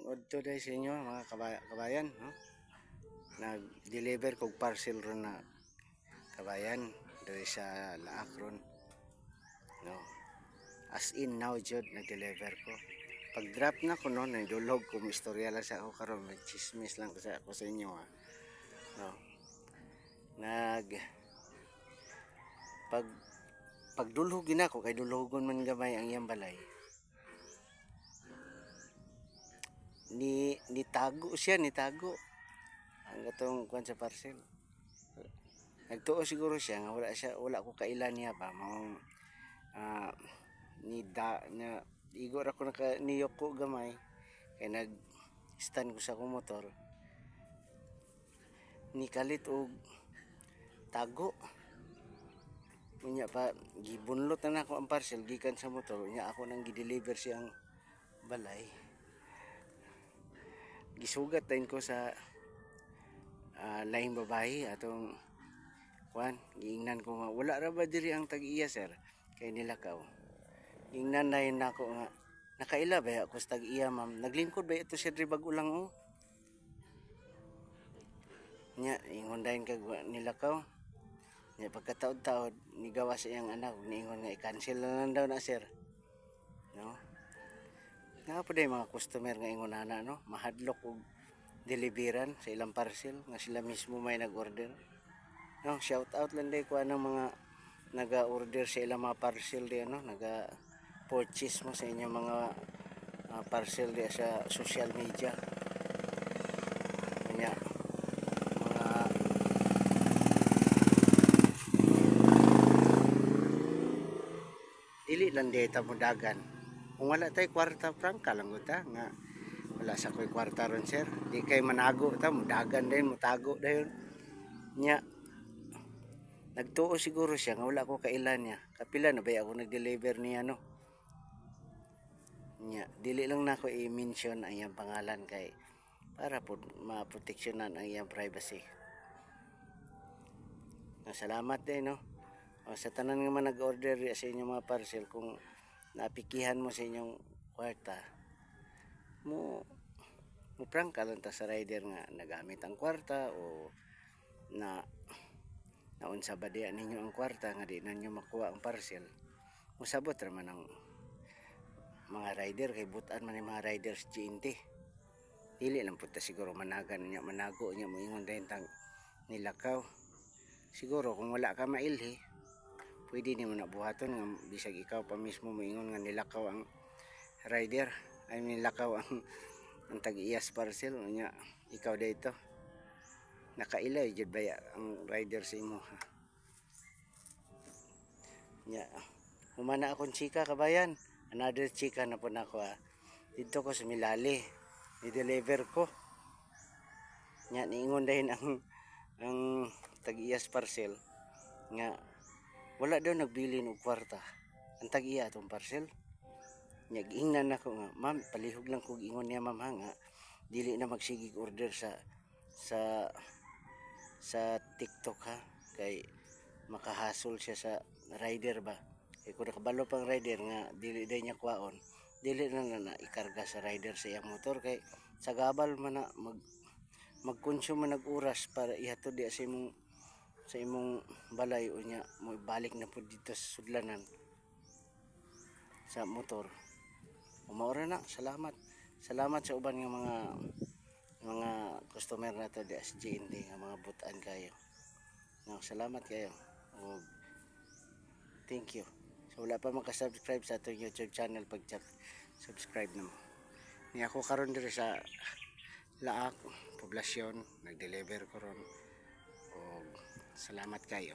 Udto day sa inyo mga kabayan, no? Nag-deliver kog parcel ron na kabayan diri sa Laak ron. No. As in now jud nag-deliver ko. Pag drop na ko no, nandulog ko istorya lang sa ako karon, chismis lang sa ako sa inyo ha. No. Pag pagdulhog gina ko kay dulhogon man gamay ang iyang balay. Nitago siya, nitago ang gatong kuan sa parcel. Nagtuo siguro siya nga wala ko kailan niya ba mao na igor ako niyok ko gamay kay nag stand ko sa akong motor ni kalit og tago unya pa gibunlot na ako ang parcel gikan sa motor unya ako nang gi-deliver siyang balay. Gisugat din ko sa laing babae atong kuan giingnan ko nga wala ra ba diri ang tag-iya sir kay nilakaw. Ingnan na yun ako nga nakaila ba ako sa tag-iya ma'am, naglingkod ba ito siya diri bag ulang o nya ingon dayon kag nilakaw nya pagkataod-taod nigawa sa iyang anak niingon nga i-cancel na lang daw na sir, no? Nga po day mga customer nga ingon ana no mahadlok og deliveran sa ilang parcel nga sila mismo may nag-order, no? Shout out lang day ko anang mga naga-order sa ilang mga parcel di ano naga-purchase mo sa inyong mga parcel di sa social media kanya mga dili lang di ta mudagan kung wala tay kwarta prangka lang ta nga wala sa koy kwarta ron sir di kay manago ta mudagan din mutago dayon nya nagtuo siguro siya nga wala ko kailan niya kapila na ba ako nag-deliver niya no nya dili lang nako i-mention ang iyang pangalan kay para po maproteksyonan ang iyang privacy. Salamat din no sa tanan nga man nag-order sa inyong mga parcel kung napikihan mo sa inyong kwarta mo prank ka lang ta sa rider nga nagamit ang kwarta o naunsa ba diya ninyo ang kwarta nga di nanyo makuha ang parcel musabot raman ang mga rider kay butan man yung mga riders GNT dili lang punta siguro managan niya manago niya mo ingon din tang nilakaw siguro kung wala ka mailhi pwede nimo na buhaton nga bisag ikaw pa mismo mo ingon nga nilakaw ang rider ay nilakaw ang tag-iyas parcel nya ikaw dito nakailay jud baya ang rider sa imo nya humana akong chika kabayan another chika na po nako dito ko sa Milali i-deliver ko nya niingon dahin ang tag-iyas parcel nga wala daw nagbilin og kwarta ang tag-iya atong parcel nya giingnan nako nga ma'am palihog lang kog ingon niya ma'am nga dili na magsigig order sa TikTok ha kay makahasol siya sa rider ba kay kung nakabalo pang rider nga dili day niya kuwaon dili na ikarga sa rider sa iyang motor kay sa gabal man na mag-consume man nag-oras para ihatod di sa imong balay unya mo balik na po dito sa sudlanan sa motor umaora na salamat sa uban nga mga customer nato di sa GNT nga mga butan kayo no, salamat kayo o thank you so wala pa maka-subscribe sa atong YouTube channel pag-subscribe na mo ni ako karon diri sa Laak poblasyon nag-deliver ko ron o salamat kayo.